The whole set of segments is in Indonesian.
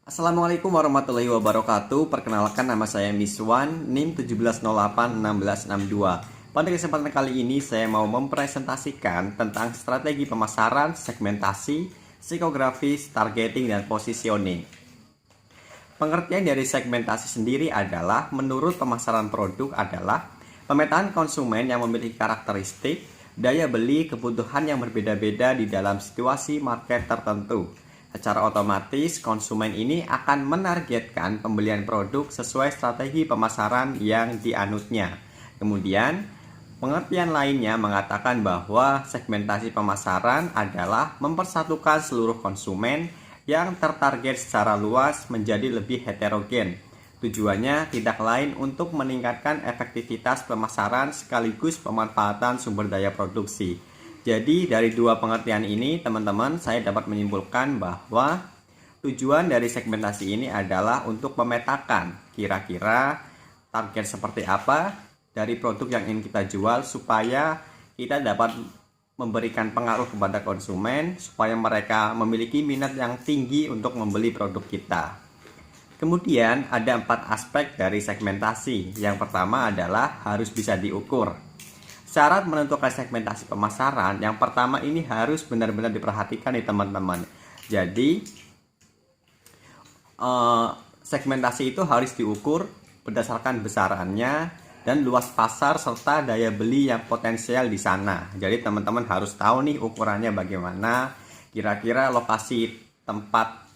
Assalamualaikum warahmatullahi wabarakatuh. Perkenalkan, nama saya Miswan, NIM 17081662. Pada kesempatan kali ini saya mau mempresentasikan tentang strategi pemasaran, segmentasi, psikografis, targeting, dan positioning. Pengertian dari segmentasi sendiri adalah menurut pemasaran produk adalah pemetaan konsumen yang memiliki karakteristik, daya beli, kebutuhan yang berbeda-beda di dalam situasi market tertentu. Secara otomatis, konsumen ini akan menargetkan pembelian produk sesuai strategi pemasaran yang dianutnya. Kemudian, pengertian lainnya mengatakan bahwa segmentasi pemasaran adalah mempersatukan seluruh konsumen yang tertarget secara luas menjadi lebih heterogen. Tujuannya tidak lain untuk meningkatkan efektivitas pemasaran sekaligus pemanfaatan sumber daya produksi. Jadi dari dua pengertian ini teman-teman, saya dapat menyimpulkan bahwa tujuan dari segmentasi ini adalah untuk memetakan kira-kira target seperti apa dari produk yang ingin kita jual supaya kita dapat memberikan pengaruh kepada konsumen supaya mereka memiliki minat yang tinggi untuk membeli produk kita. Kemudian ada 4 aspek dari segmentasi. Yang pertama adalah harus bisa diukur. Syarat menentukan segmentasi pemasaran yang pertama ini harus benar-benar diperhatikan nih teman-teman. Jadi segmentasi itu harus diukur berdasarkan besarannya dan luas pasar serta daya beli yang potensial di sana. Jadi teman-teman harus tahu nih ukurannya bagaimana, kira-kira lokasi tempat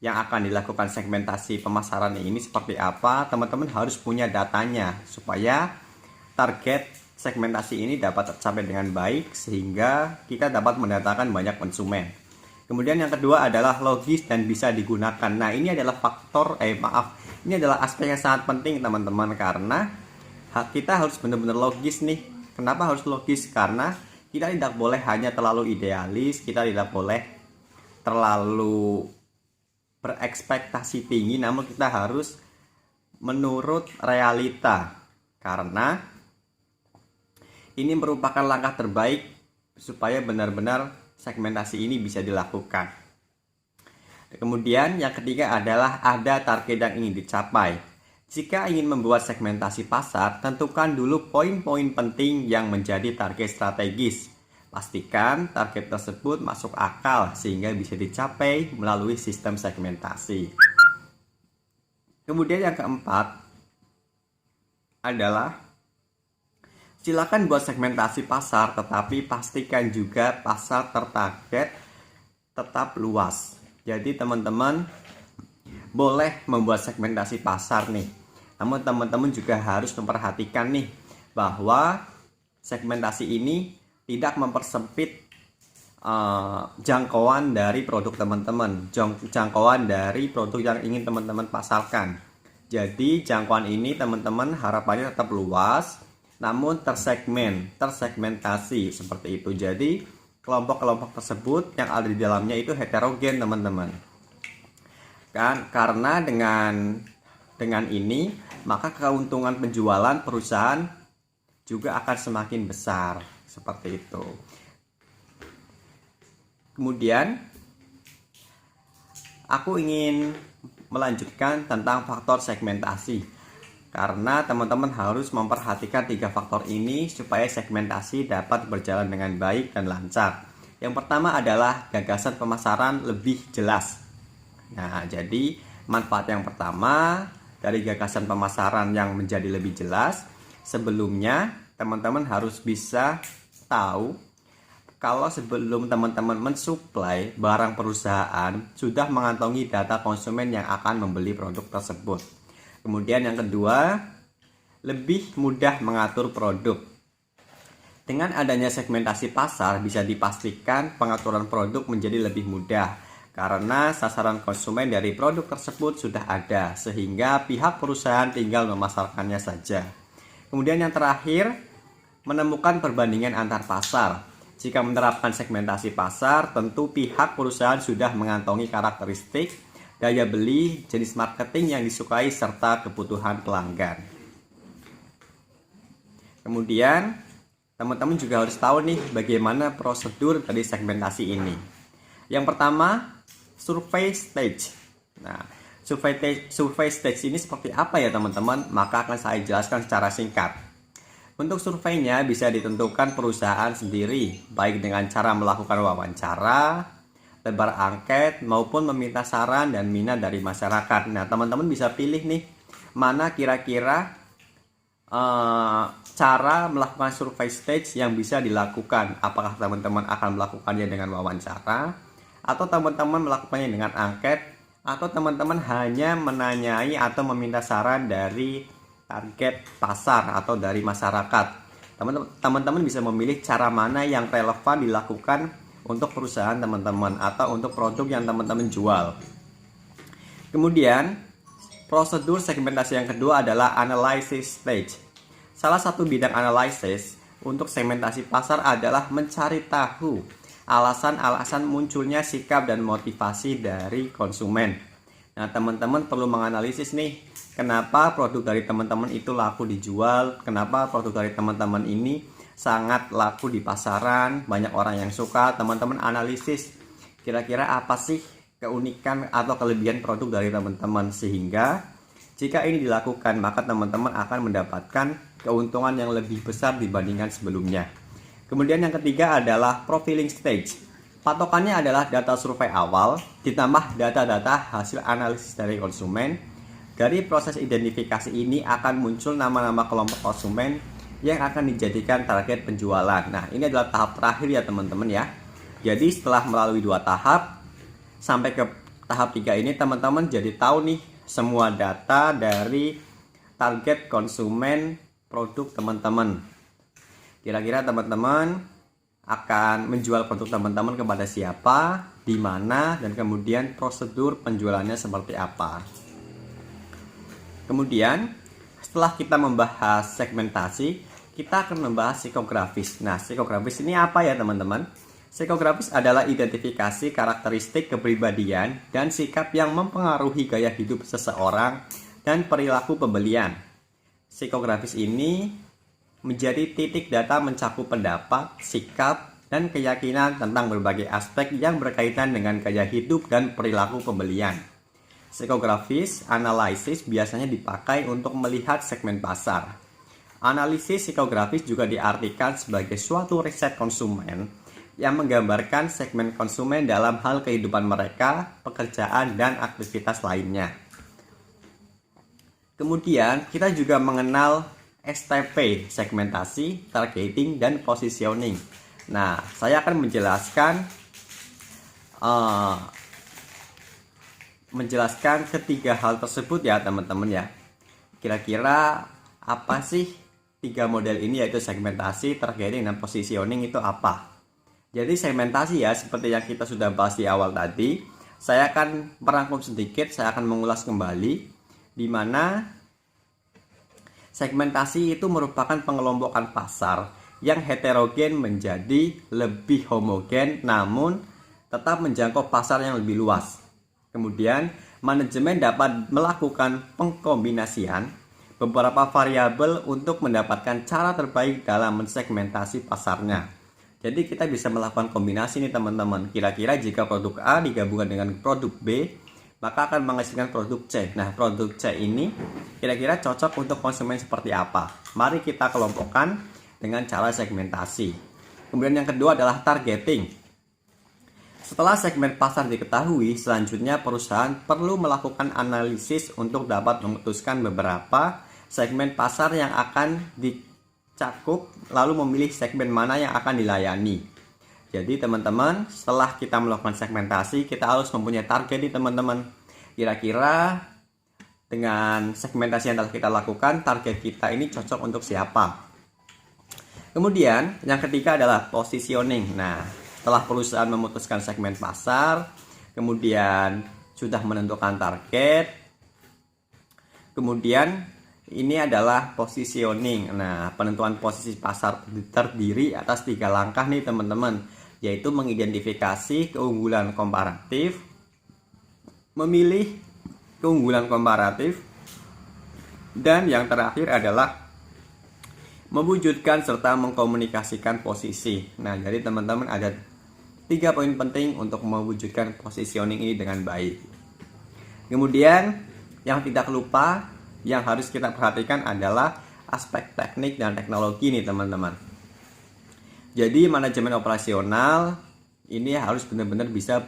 yang akan dilakukan segmentasi pemasaran ini seperti apa. Teman-teman harus punya datanya supaya target segmentasi ini dapat tercapai dengan baik sehingga kita dapat mendatangkan banyak konsumen. Kemudian yang kedua adalah logis dan bisa digunakan. Nah, ini adalah ini adalah aspek yang sangat penting teman-teman, karena kita harus benar-benar logis nih. Kenapa harus logis? Karena kita tidak boleh hanya terlalu idealis, kita tidak boleh terlalu berekspektasi tinggi, namun kita harus menurut realita, karena ini merupakan langkah terbaik supaya benar-benar segmentasi ini bisa dilakukan. Kemudian yang ketiga adalah ada target yang ingin dicapai. Jika ingin membuat segmentasi pasar, tentukan dulu poin-poin penting yang menjadi target strategis. Pastikan target tersebut masuk akal sehingga bisa dicapai melalui sistem segmentasi. Kemudian yang keempat adalah silakan buat segmentasi pasar, tetapi pastikan juga pasar tertarget tetap luas. Jadi teman-teman boleh membuat segmentasi pasar nih, namun teman-teman juga harus memperhatikan nih bahwa segmentasi ini tidak mempersempit jangkauan dari produk teman-teman, jangkauan dari produk yang ingin teman-teman pasarkan. Jadi jangkauan ini teman-teman harapannya tetap luas, namun tersegmentasi seperti itu. Jadi kelompok-kelompok tersebut yang ada di dalamnya itu heterogen teman-teman. Karena dengan ini maka keuntungan penjualan perusahaan juga akan semakin besar seperti itu. Kemudian aku ingin melanjutkan tentang faktor segmentasi. Karena teman-teman harus memperhatikan 3 faktor ini supaya segmentasi dapat berjalan dengan baik dan lancar. Yang pertama adalah gagasan pemasaran lebih jelas. Nah, jadi manfaat yang pertama dari gagasan pemasaran yang menjadi lebih jelas, sebelumnya teman-teman harus bisa tahu kalau sebelum teman-teman mensuplai barang perusahaan sudah mengantongi data konsumen yang akan membeli produk tersebut. Kemudian yang kedua, lebih mudah mengatur produk. Dengan adanya segmentasi pasar bisa dipastikan pengaturan produk menjadi lebih mudah karena sasaran konsumen dari produk tersebut sudah ada sehingga pihak perusahaan tinggal memasarkannya saja. Kemudian yang terakhir, menemukan perbandingan antar pasar. Jika menerapkan segmentasi pasar, tentu pihak perusahaan sudah mengantongi karakteristik, daya beli, jenis marketing yang disukai, serta kebutuhan pelanggan. Kemudian, teman-teman juga harus tahu nih bagaimana prosedur dari segmentasi ini. Yang pertama, survei stage. Nah, Survei stage ini seperti apa ya teman-teman? Maka akan saya jelaskan secara singkat. Untuk surveinya bisa ditentukan perusahaan sendiri, baik dengan cara melakukan wawancara, tebar angket, maupun meminta saran dan minat dari masyarakat. Nah, teman-teman bisa pilih nih, mana kira-kira cara melakukan survei stage yang bisa dilakukan. Apakah teman-teman akan melakukannya dengan wawancara, atau teman-teman melakukannya dengan angket, atau teman-teman hanya menanyai atau meminta saran dari target pasar atau dari masyarakat. Teman-teman bisa memilih cara mana yang relevan dilakukan untuk perusahaan teman-teman atau untuk produk yang teman-teman jual. Kemudian, prosedur segmentasi yang kedua adalah analysis stage. Salah satu bidang analisis untuk segmentasi pasar adalah mencari tahu alasan-alasan munculnya sikap dan motivasi dari konsumen. Nah, teman-teman perlu menganalisis nih, kenapa produk dari teman-teman itu laku dijual, kenapa produk dari teman-teman ini sangat laku di pasaran, banyak orang yang suka. Teman-teman analisis kira-kira apa sih keunikan atau kelebihan produk dari teman-teman, sehingga jika ini dilakukan maka teman-teman akan mendapatkan keuntungan yang lebih besar dibandingkan sebelumnya. Kemudian yang ketiga adalah profiling stage. Patokannya adalah data survei awal ditambah data-data hasil analisis dari konsumen. Dari proses identifikasi ini akan muncul nama-nama kelompok konsumen yang akan dijadikan target penjualan. Nah, ini adalah tahap terakhir ya teman-teman ya. Jadi setelah melalui 2 tahap sampai ke tahap 3 ini, teman-teman jadi tahu nih semua data dari target konsumen produk teman-teman. Kira-kira teman-teman akan menjual produk teman-teman kepada siapa, di mana, dan kemudian prosedur penjualannya seperti apa. Kemudian, setelah kita membahas segmentasi, kita akan membahas psikografis. Nah, psikografis ini apa ya teman-teman? Psikografis adalah identifikasi karakteristik kepribadian dan sikap yang mempengaruhi gaya hidup seseorang dan perilaku pembelian. Psikografis ini menjadi titik data mencakup pendapat, sikap, dan keyakinan tentang berbagai aspek yang berkaitan dengan gaya hidup dan perilaku pembelian. Psikografis analisis biasanya dipakai untuk melihat segmen pasar. Analisis psikografis juga diartikan sebagai suatu riset konsumen yang menggambarkan segmen konsumen dalam hal kehidupan mereka, pekerjaan, dan aktivitas lainnya. Kemudian kita juga mengenal STP, segmentasi, targeting, dan positioning. Nah, saya akan menjelaskan ketiga hal tersebut ya teman-teman ya. Kira-kira apa sih 3 model ini, yaitu segmentasi, targeting, dan positioning itu apa? Jadi segmentasi ya, seperti yang kita sudah bahas di awal tadi, saya akan merangkum sedikit, saya akan mengulas kembali, di mana segmentasi itu merupakan pengelompokan pasar yang heterogen menjadi lebih homogen, namun tetap menjangkau pasar yang lebih luas. Kemudian, manajemen dapat melakukan pengkombinasian beberapa variabel untuk mendapatkan cara terbaik dalam mensegmentasi pasarnya. Jadi kita bisa melakukan kombinasi nih teman-teman. Kira-kira jika produk A digabungkan dengan produk B, maka akan menghasilkan produk C. Nah, produk C ini kira-kira cocok untuk konsumen seperti apa? Mari kita kelompokkan dengan cara segmentasi. Kemudian yang kedua adalah targeting. Setelah segmen pasar diketahui, selanjutnya perusahaan perlu melakukan analisis untuk dapat memutuskan beberapa segmen pasar yang akan dicakup, lalu memilih segmen mana yang akan dilayani. Jadi teman-teman, setelah kita melakukan segmentasi, kita harus mempunyai target nih teman-teman. Kira-kira dengan segmentasi yang telah kita lakukan, target kita ini cocok untuk siapa. Kemudian yang ketiga adalah positioning. Nah, setelah perusahaan memutuskan segmen pasar, kemudian sudah menentukan target, kemudian ini adalah positioning. Nah, penentuan posisi pasar terdiri atas 3 langkah nih teman-teman, yaitu mengidentifikasi keunggulan komparatif, memilih keunggulan komparatif, dan yang terakhir adalah mewujudkan serta mengkomunikasikan posisi. Nah, jadi teman-teman ada 3 poin penting untuk mewujudkan positioning ini dengan baik. Kemudian yang tidak lupa yang harus kita perhatikan adalah aspek teknik dan teknologi nih teman-teman. Jadi manajemen operasional ini harus benar-benar bisa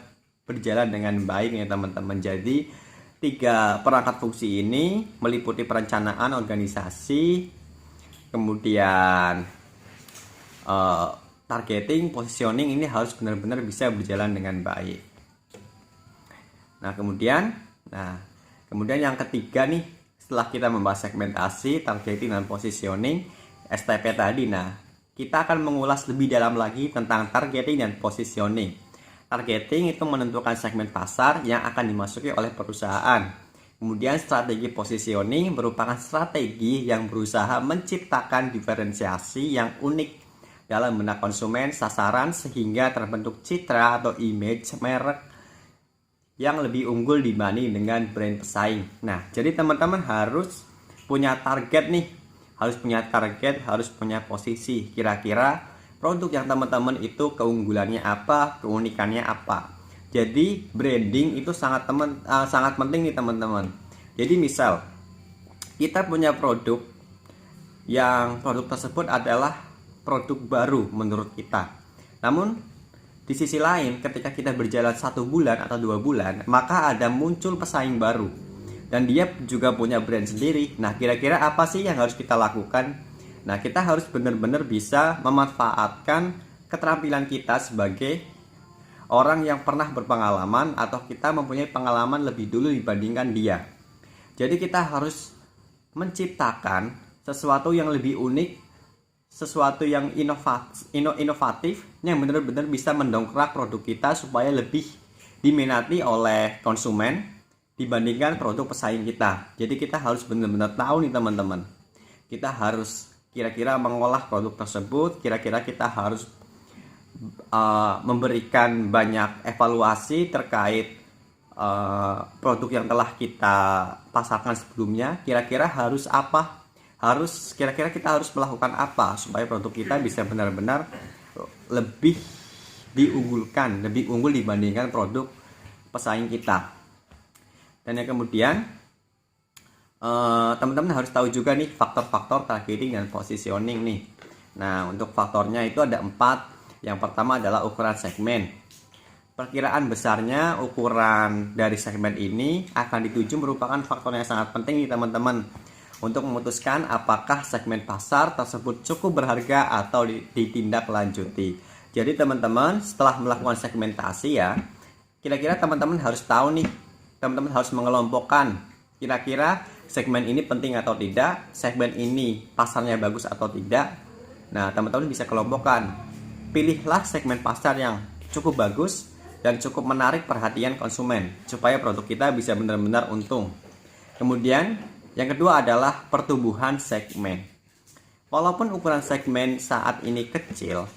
berjalan dengan baik ya teman-teman. Jadi 3 perangkat fungsi ini meliputi perencanaan organisasi, kemudian targeting, positioning ini harus benar-benar bisa berjalan dengan baik. Nah kemudian yang ketiga nih, setelah kita membahas segmentasi, targeting, dan positioning STP tadi, kita akan mengulas lebih dalam lagi tentang targeting dan positioning. Targeting itu menentukan segmen pasar yang akan dimasuki oleh perusahaan. Kemudian strategi positioning merupakan strategi yang berusaha menciptakan diferensiasi yang unik dalam benak konsumen sasaran sehingga terbentuk citra atau image merek yang lebih unggul dibanding dengan brand pesaing. Nah, jadi teman-teman harus punya target nih. Harus punya target, harus punya posisi. Kira-kira produk yang teman-teman itu keunggulannya apa, keunikannya apa. Jadi branding itu sangat penting nih teman-teman. Jadi misal kita punya produk yang produk tersebut adalah produk baru menurut kita. Namun di sisi lain ketika kita berjalan 1 bulan atau 2 bulan, maka ada muncul pesaing baru. Dan dia juga punya brand sendiri. Nah, kira-kira apa sih yang harus kita lakukan? Nah, kita harus benar-benar bisa memanfaatkan keterampilan kita sebagai orang yang pernah berpengalaman atau kita mempunyai pengalaman lebih dulu dibandingkan dia. Jadi kita harus menciptakan sesuatu yang lebih unik, sesuatu yang inovatif yang benar-benar bisa mendongkrak produk kita supaya lebih diminati oleh konsumen dibandingkan produk pesaing kita. Jadi kita harus benar-benar tahu nih teman-teman. Kita harus kira-kira mengolah produk tersebut, kira-kira kita harus memberikan banyak evaluasi terkait produk yang telah kita pasarkan sebelumnya. Kira-kira harus apa? Kira-kira kita harus melakukan apa supaya produk kita bisa benar-benar lebih diunggulkan, lebih unggul dibandingkan produk pesaing kita. Dan yang kemudian teman-teman harus tahu juga nih faktor-faktor targeting dan positioning nih. Nah, untuk faktornya itu ada 4. Yang pertama adalah ukuran segmen. Perkiraan besarnya ukuran dari segmen ini akan dituju merupakan faktor yang sangat penting nih teman-teman untuk memutuskan apakah segmen pasar tersebut cukup berharga atau ditindaklanjuti. Jadi teman-teman setelah melakukan segmentasi ya, kira-kira teman-teman harus tahu nih, teman-teman harus mengelompokkan kira-kira segmen ini penting atau tidak, segmen ini pasarnya bagus atau tidak. Nah, teman-teman bisa kelompokkan. Pilihlah segmen pasar yang cukup bagus dan cukup menarik perhatian konsumen supaya produk kita bisa benar-benar untung. Kemudian, yang kedua adalah pertumbuhan segmen. Walaupun ukuran segmen saat ini kecil,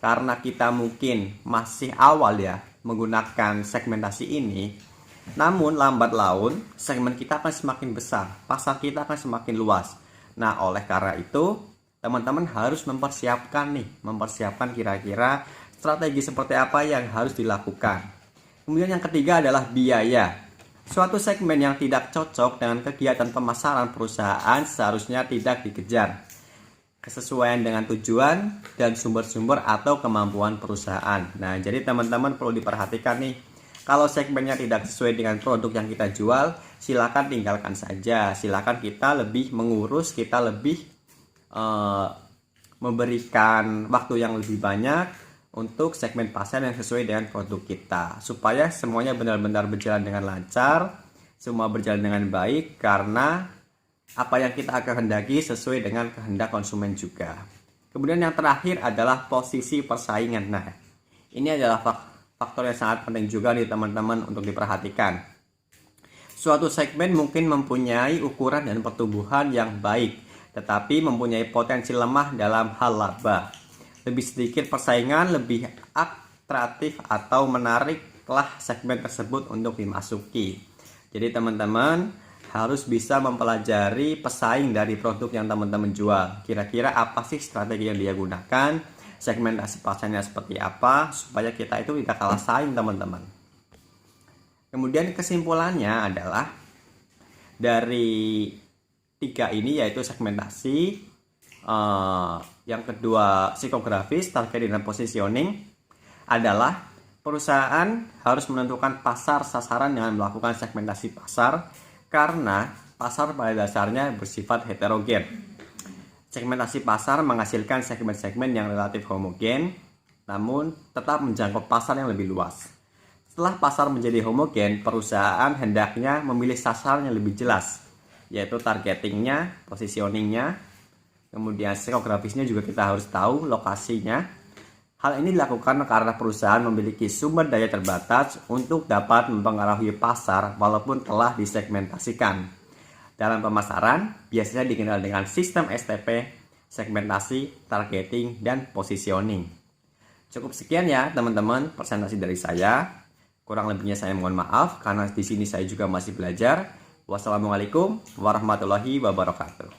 karena kita mungkin masih awal ya menggunakan segmentasi ini, namun lambat laun segmen kita akan semakin besar, pasar kita akan semakin luas. Nah, oleh karena itu teman-teman harus mempersiapkan kira-kira strategi seperti apa yang harus dilakukan. Kemudian yang ketiga adalah biaya. Suatu segmen yang tidak cocok dengan kegiatan pemasaran perusahaan seharusnya tidak dikejar. Kesesuaian dengan tujuan dan sumber-sumber atau kemampuan perusahaan. Nah, jadi teman-teman perlu diperhatikan nih. Kalau segmennya tidak sesuai dengan produk yang kita jual, silakan tinggalkan saja. Silakan kita lebih mengurus, kita lebih memberikan waktu yang lebih banyak untuk segmen pasar yang sesuai dengan produk kita, supaya semuanya benar-benar berjalan dengan lancar, semua berjalan dengan baik, karena apa yang kita akan hendaki sesuai dengan kehendak konsumen juga. Kemudian yang terakhir adalah posisi persaingan. Nah, ini adalah faktor yang sangat penting juga nih teman-teman untuk diperhatikan. Suatu segmen mungkin mempunyai ukuran dan pertumbuhan yang baik, tetapi mempunyai potensi lemah dalam hal laba. Lebih sedikit persaingan, lebih atraktif atau menariklah segmen tersebut untuk dimasuki. Jadi teman-teman harus bisa mempelajari pesaing dari produk yang teman-teman jual. Kira-kira apa sih strategi yang dia gunakan, segmentasi pasarnya seperti apa, supaya kita itu tidak kalah saing teman-teman. Kemudian kesimpulannya adalah dari tiga ini, yaitu segmentasi, yang kedua psikografis, targeting dan positioning, adalah perusahaan harus menentukan pasar sasaran dengan melakukan segmentasi pasar karena pasar pada dasarnya bersifat heterogen. Segmentasi pasar menghasilkan segmen-segmen yang relatif homogen namun tetap menjangkau pasar yang lebih luas. Setelah pasar menjadi homogen, perusahaan hendaknya memilih sasaran yang lebih jelas, yaitu targetingnya, positioningnya, kemudian psikografisnya juga kita harus tahu lokasinya. Hal ini dilakukan karena perusahaan memiliki sumber daya terbatas untuk dapat mempengaruhi pasar walaupun telah disegmentasikan. Dalam pemasaran, biasanya dikenal dengan sistem STP, segmentasi, targeting, dan positioning. Cukup sekian ya teman-teman presentasi dari saya. Kurang lebihnya saya mohon maaf karena di sini saya juga masih belajar. Wassalamualaikum warahmatullahi wabarakatuh.